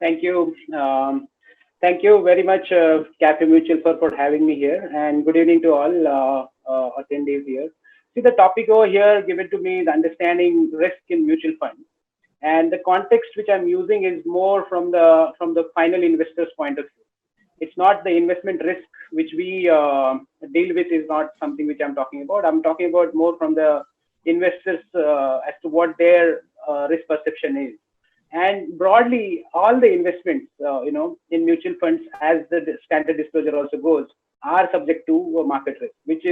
Thank you. Thank you very much, Cafe Mutual, for having me here. And good evening to all attendees here. See, the topic over here given to me is understanding risk in mutual funds. And the context which I'm using is more from the final investor's point of view. It's not the investment risk which we deal with is not something which I'm talking about. I'm talking about more from the investors as to what their risk perception is. And broadly, all the investments, in mutual funds, as the standard disclosure also goes, are subject to market risk, which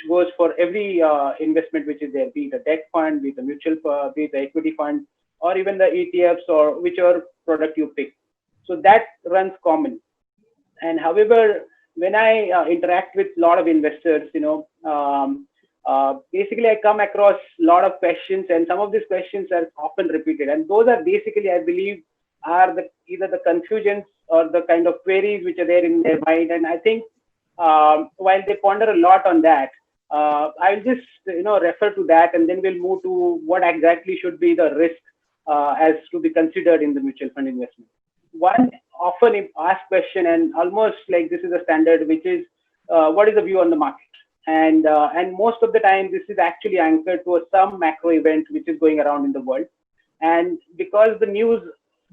goes for every investment which is there, be it a debt fund, be it a mutual, be it the equity fund, or even the ETFs or whichever product you pick. So that runs common. And however, when I interact with a lot of investors, basically I come across a lot of questions, and some of these questions are often repeated. And those are basically, I believe, are either the confusions or the kind of queries which are there in their mind. And I think while they ponder a lot on that, I'll just refer to that, and then we'll move to what exactly should be the risk as to be considered in the mutual fund investment. One often asked question, and almost like this is a standard, which is what is the view on the market? And most of the time, this is actually anchored to some macro event which is going around in the world. And because the news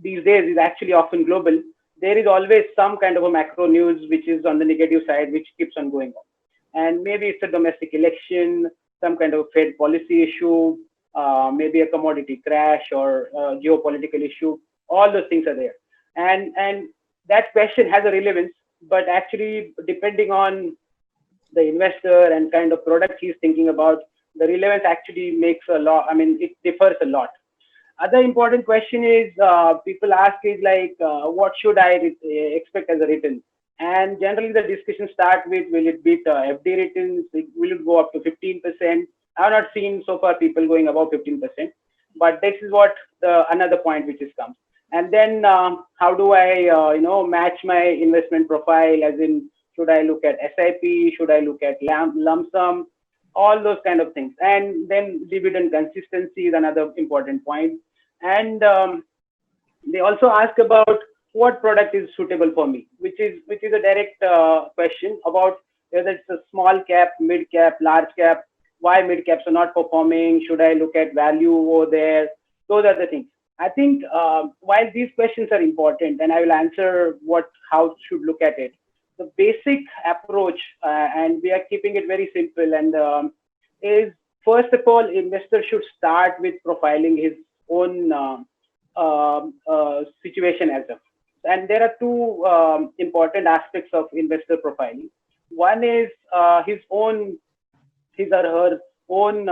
these days is actually often global, there is always some kind of a macro news which is on the negative side, which keeps on going on. And maybe it's a domestic election, some kind of Fed policy issue, maybe a commodity crash or geopolitical issue. All those things are there, and that question has a relevance. But actually, depending on the investor and kind of product he's thinking about, the relevance actually makes a lot. I mean, it differs a lot. Other important question is people ask is like, what should I expect as a return? And generally the discussion start with, will it be FD returns? Will it go up to 15%? I've not seen so far people going above 15%, but this is what another point which is comes. And then how do I, match my investment profile? As in, should I look at SIP? Should I look at lump sum? All those kind of things. And then dividend consistency is another important point. And they also ask about what product is suitable for me, which is a direct question about whether it's a small cap, mid cap, large cap, why mid caps are not performing, should I look at value over there? Those are the things. I think while these questions are important, and I will answer how should look at it, the basic approach, and we are keeping it very simple, and is first of all, investor should start with profiling his own situation as of. And there are two important aspects of investor profiling. One is his or her own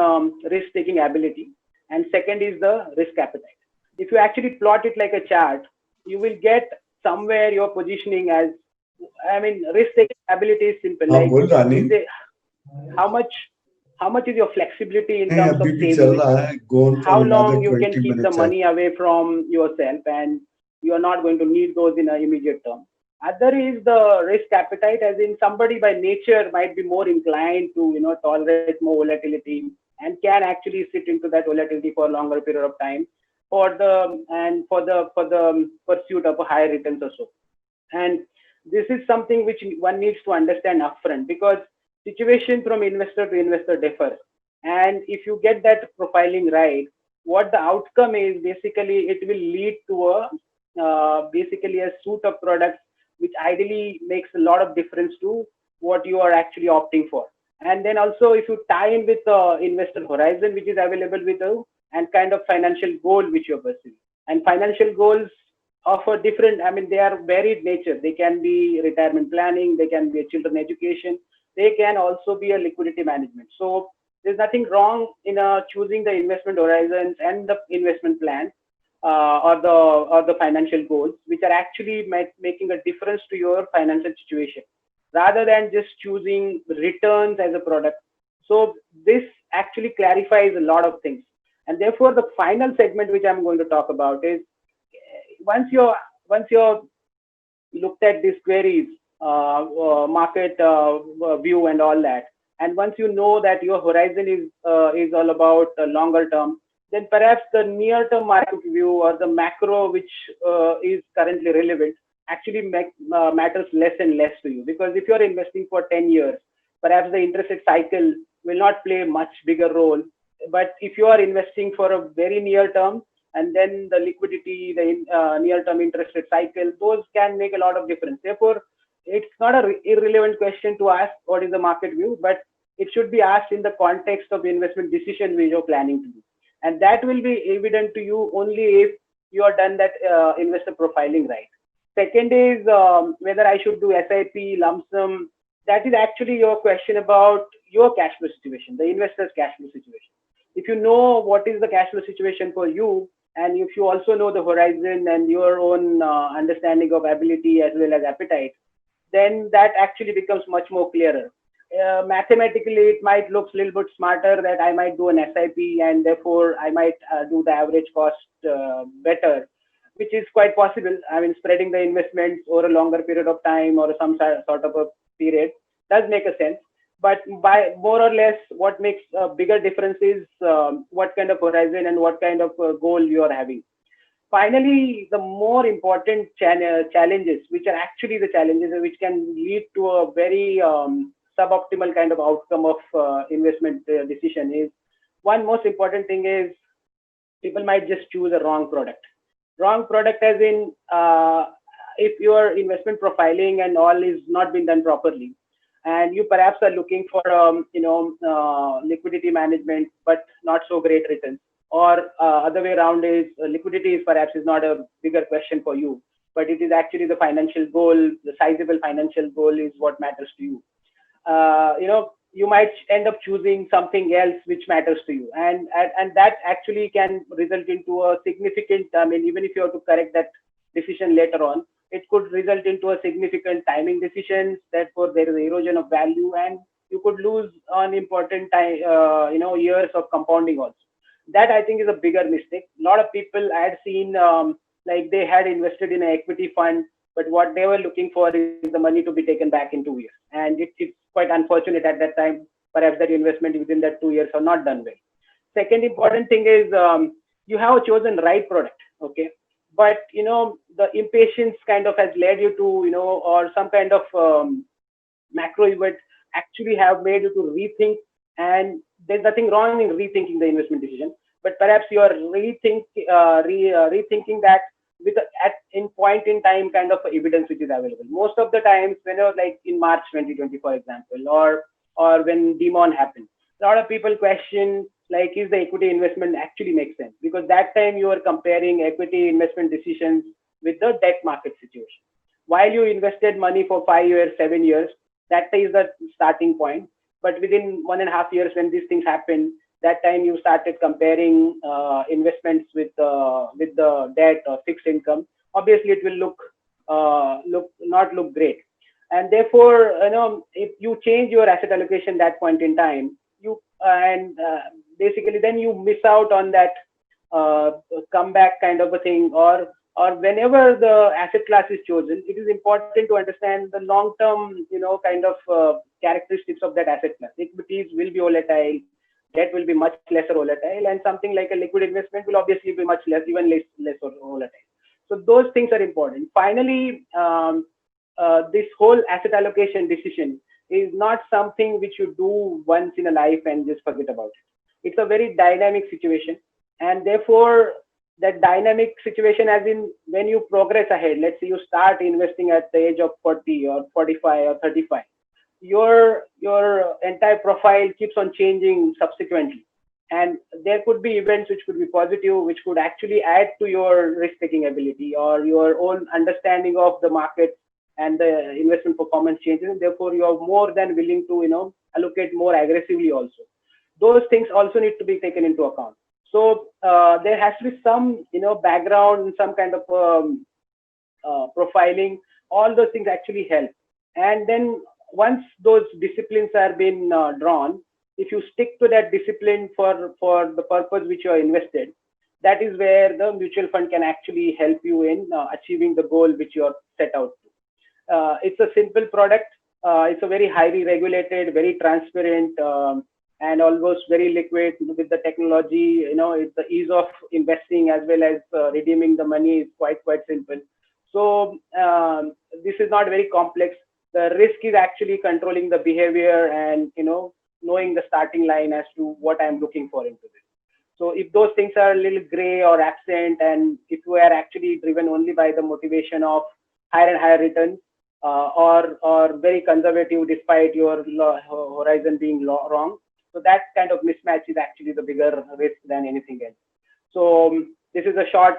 risk-taking ability, and second is the risk appetite. If you actually plot it like a chart, you will get somewhere your positioning as, I mean, risk-taking ability is simple. हाँ Like, बोल रानी is how much how much is your flexibility in नहीं terms of अभी भी चल saving? रहा है go on for How another long you can 20 keep the minutes है money away from yourself, and you are not going to need those in an immediate term. Other is the risk appetite, as in somebody by nature might be more inclined to tolerate more volatility and can actually sit into that volatility for a longer period of time for the pursuit of a higher returns also. And this is something which one needs to understand upfront, because situation from investor to investor differs. And if you get that profiling right, what the outcome is, basically it will lead to basically a suite of products which ideally makes a lot of difference to what you are actually opting for. And then also, if you tie in with the investor horizon which is available with you, and kind of financial goal which you're pursuing. And financial goals of a different, I mean, they are varied nature. They can be retirement planning, they can be a children education, they can also be a liquidity management. So there's nothing wrong in choosing the investment horizons and the investment plan, or the financial goals, which are actually making a difference to your financial situation, rather than just choosing returns as a product. So this actually clarifies a lot of things. And therefore, the final segment which I'm going to talk about is, once you're looked at these queries, market view and all that, and once you know that your horizon is all about longer term, then perhaps the near-term market view or the macro, which is currently relevant, actually matters less and less to you. Because if you're investing for 10 years, perhaps the interest rate cycle will not play a much bigger role. But if you are investing for a very near term, and then the liquidity, the near-term interest rate cycle, those can make a lot of difference. Therefore, it's not a irrelevant question to ask what is the market view, but it should be asked in the context of the investment decision which you're planning to do. And that will be evident to you only if you are done that investor profiling right. Second is whether I should do SIP, lump sum. That is actually your question about your cash flow situation, the investor's cash flow situation. If you know what is the cash flow situation for you, and if you also know the horizon and your own understanding of ability as well as appetite, then that actually becomes much more clearer. Mathematically, it might look a little bit smarter that I might do an SIP and therefore I might do the average cost better, which is quite possible. I mean, spreading the investments over a longer period of time or some sort of a period does make a sense. But by more or less, what makes a bigger difference is what kind of horizon and what kind of goal you are having. Finally, the more important challenges, which are actually the challenges which can lead to a very suboptimal kind of outcome of investment decision, is one most important thing is people might just choose a wrong product. Wrong product as in if your investment profiling and all is not been done properly, and you perhaps are looking for liquidity management but not so great returns, or other way around is liquidity is perhaps is not a bigger question for you, but it is actually the financial goal, the sizable financial goal is what matters to you. You might end up choosing something else which matters to you, and that actually can result into a significant, I mean, even if you have to correct that decision later on, it could result into a significant timing decisions. Therefore, there is erosion of value, and you could lose on important time, years of compounding also. That I think is a bigger mistake. A lot of people I had seen like they had invested in an equity fund, but what they were looking for is the money to be taken back in 2 years, and it's quite unfortunate at that time. Perhaps that investment within that 2 years are not done well. Second important thing is you have chosen right product, okay, but the impatience kind of has led you to or some kind of macro event actually have made you to rethink, and there's nothing wrong in rethinking the investment decision, but perhaps you are rethinking that with in point in time kind of evidence which is available. Most of the times when you're like in March 2020, for example, or when demon happened, a lot of people question like, is the equity investment actually make sense? Because that time you are comparing equity investment decisions with the debt market situation. While you invested money for 5 years, 7 years, that is the starting point. But within 1.5 years when these things happen, that time you started comparing investments with the debt or fixed income. Obviously, it will not look great. And therefore, if you change your asset allocation that point in time, basically then you miss out on that comeback kind of a thing, or whenever the asset class is chosen, it is important to understand the long-term, kind of characteristics of that asset class. Equities will be volatile, debt will be much lesser volatile, and something like a liquid investment will obviously be much less, even less volatile. So those things are important. Finally, this whole asset allocation decision is not something which you do once in a life and just forget about it. It's a very dynamic situation, and therefore that dynamic situation, as in when you progress ahead, let's say you start investing at the age of 40 or 45 or 35, your entire profile keeps on changing subsequently, and there could be events which could be positive, which could actually add to your risk-taking ability or your own understanding of the market, and the investment performance changes, and therefore you are more than willing to allocate more aggressively also. Those things also need to be taken into account. So there has to be some background, some kind of profiling. All those things actually help. And then once those disciplines are been drawn, if you stick to that discipline for the purpose which you are invested, that is where the mutual fund can actually help you in achieving the goal which you are set out to. It's a simple product. It's a very highly regulated, very transparent, and almost very liquid with the technology. It's the ease of investing as well as redeeming the money is quite simple. So this is not very complex. The risk is actually controlling the behavior and knowing the starting line as to what I'm looking for into this. So if those things are a little gray or absent, and if you are actually driven only by the motivation of higher and higher returns, or very conservative despite your horizon being wrong, so that kind of mismatch is actually the bigger risk than anything else. So this is a short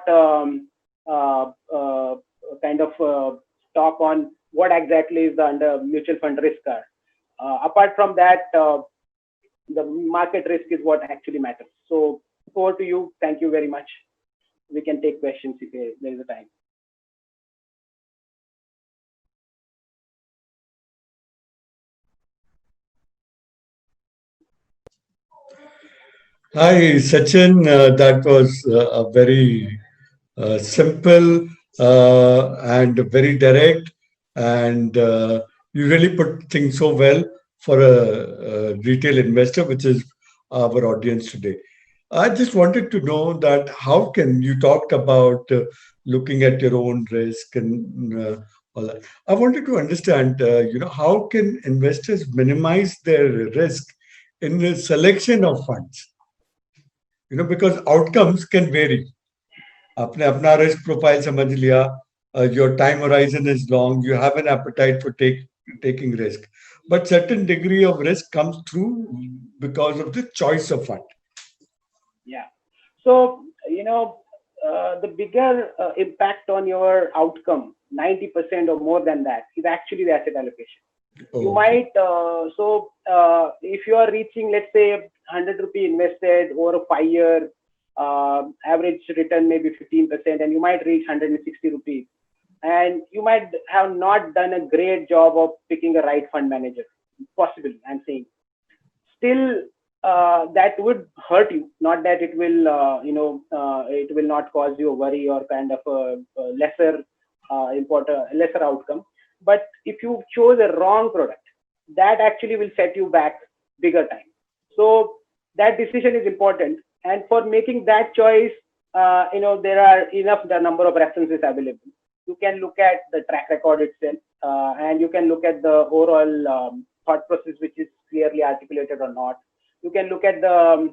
kind of talk on what exactly is the under mutual fund risk are. Apart from that, the market risk is what actually matters. So over to you. Thank you very much. We can take questions if there is a time. Hi, Sachin. That was a very simple and very direct, and you really put things so well for a retail investor, which is our audience today. I just wanted to know that how can you talked about looking at your own risk and all that. I wanted to understand, how can investors minimize their risk in the selection of funds? Because outcomes can vary. आपने अपना risk profile समझ लिया, your time horizon is long, you have an appetite for taking risk, but certain degree of risk comes through because of the choice of fund. Yeah. So the bigger impact on your outcome, 90% or more than that, is actually the asset allocation. You Okay. might if you are reaching, let's say, 100 rupee invested over a 5 year, average return maybe 15%, and you might reach 160 rupees, and you might have not done a great job of picking a right fund manager, possibly, I'm saying. Still, that would hurt you, not that it will it will not cause you a worry or kind of a lesser lesser outcome. But if you chose a wrong product, that actually will set you back bigger time. So that decision is important, and for making that choice, there are enough the number of references available. You can look at the track record itself, and you can look at the overall thought process, which is clearly articulated or not. You can look at the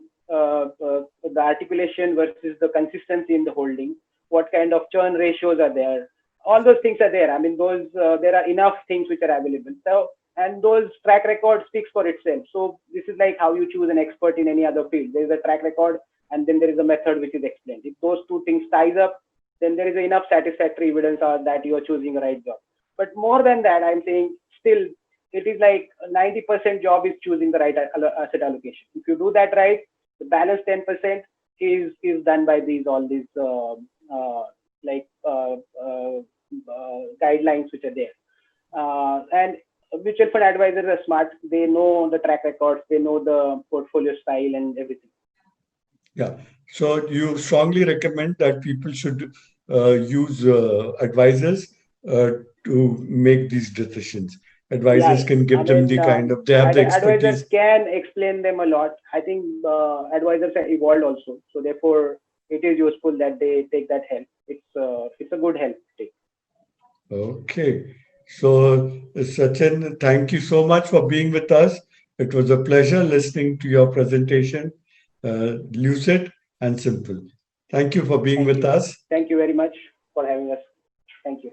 articulation versus the consistency in the holding. What kind of churn ratios are there? All those things are there. I mean, those there are enough things which are available. So, and those track record speaks for itself. So this is like how you choose an expert in any other field. There is a track record, and then there is a method which is explained. If those two things ties up, then there is enough satisfactory evidence that you are choosing the right job. But more than that, I'm saying still it is like 90% job is choosing the right asset allocation. If you do that right, the balance 10% is done by these like guidelines which are there. And mutual fund advisors are smart. They know the track records, they know the portfolio style and everything. Yeah. So you strongly recommend that people should use advisors uh, to make these decisions. Yeah, Advisors yeah. can I give them mean, the kind of, they have the advisors expertise. can explain them a lot. I think advisors have evolved also, so therefore it is useful that they take that help. It's a good help to take. Okay. So, Sachin, thank you so much for being with us. It was a pleasure listening to your presentation, lucid and simple. Thank you for being Thank with you. us. Thank you very much for having us. Thank you.